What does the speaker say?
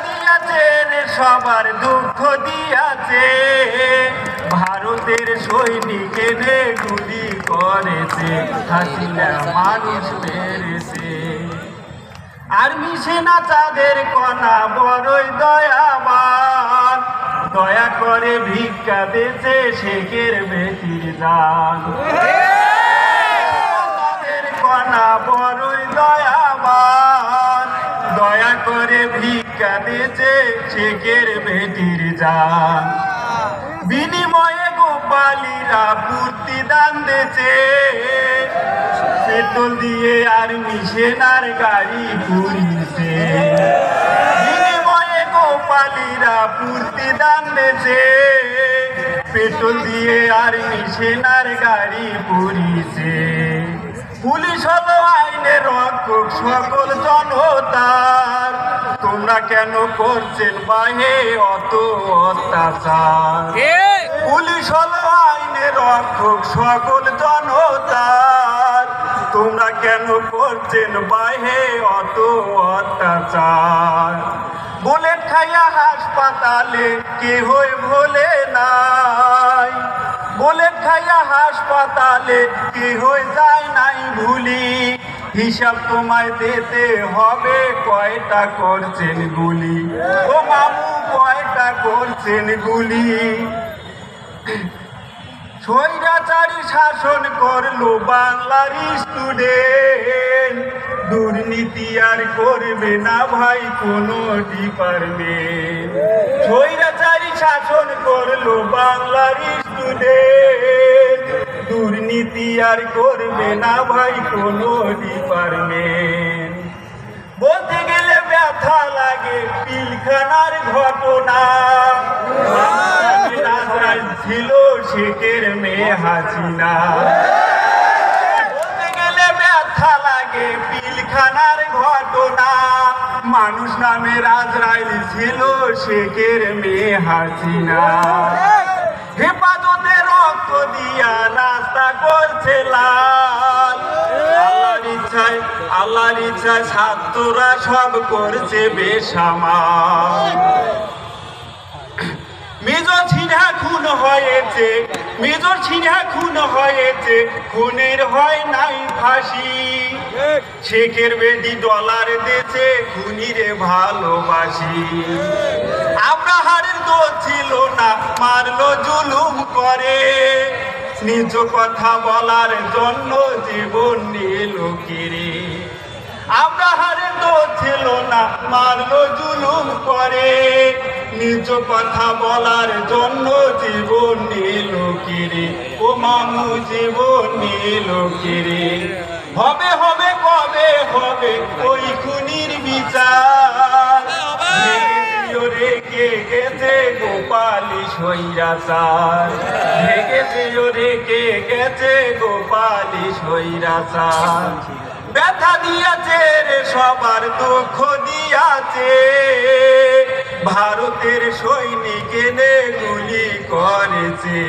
দিয়াছে রে সবার দুঃখ দিয়াছে, ভারতের সৈনিকেরে গুলি করেছে, হাসিনা মানুষ মেরেছে। আর্মি সেনা চাঁদের কণা বড়ই দয়াবান, দয়া করে ভিক্ষা দিয়েছে শেখের বেটির জান। চাঁদের কণা বড়ই দয়াবান, দয়া করে ভিক্ষা দিয়েছে শেখের বেটির জান। বিনিময়ে গোপালীরা পূর্তি দান দিয়েছে, পেট্রোল দিয়ে আর্মি সেনার গাড়ি পুড়িয়েছে। বিনিময়ে গোপালীরা পূর্তি দান দিয়েছে, পেট্রোল দিয়ে আর্মি সেনার গাড়ি পুড়িয়েছে। পুলিশ হলো আইনের রক্ষক সকল জনতার, তোমরা কেন করছেন বাহে অত অত্যাচার? পুলিশ হলো আইনের রক্ষক সকল জনতার, তোমরা কেন করছেন বাহে অত অত্যাচার? বুলেট খাইয়া হাসপাতালে কেহই ভোলে নাই, বুলেট খাইয়া হাসপাতালে কেহই যায় নাই ভুলি। হিসাব তোমায় দিতে হবে কয়টা করছেন গুলি, ও মামু কয়টা করছেন গুলি? স্বৈরাচারী শাসন করলো বাংলার স্টুডেন্ট, দুর্নীতি আর করবে না ভাই কোনো ডিপার্টমেন্ট। স্বৈরাচারী শাসন করলো বাংলার স্টুডেন্ট, দুর্নীতি আর করবে না ভাই কোনো ডিপার্টমেন্ট। বলতে গেলে ব্যথা লাগে পিলখানার ঘটনা, ছিল শেখের মেয়ে হাসিনা। বলতে গেলে ব্যথা লাগে পিলখানার ঘটনা, মানুষ নামে আজরাইল ছিল শেখের মেয়ে হাসিনা। হেফাজতে রক্ত দিয়া রাস্তা করছে লাল, আল্লাহর ইচ্ছায় ছাত্ররা সব করছে বেসামাল। মেজর সিনহা খুন হয়েছে, মেজর সিনহা খুন হয়েছে, খুনের হয় নাই ফাঁসি। শেখের বেটি ডলার দিয়েছে, খুনিরে ভালোবাসি। আব্রাহারের দোষ ছিল না, মারলো জুলুম করে, নিজ কথা বলার জন্য জীবন নিল কিরে। আব্রাহারের দোষ ছিল না, মারলো জুলুম করে, নিজ কথা বলার জন্য জীবন নিল কিরে। ও মামু জীবন নিল কিরে। হবে হবে কবে হবে ওই খুনির বিচার, রেখে গেছে গোপালী স্বৈরাচার, রেখেছে রেখে গেছে গোপালী স্বৈরাচার। ব্যথা দিয়াছে রে সবার দুঃখ দিয়াছে, ভারতের সৈনিকেরে গুলি করেছে।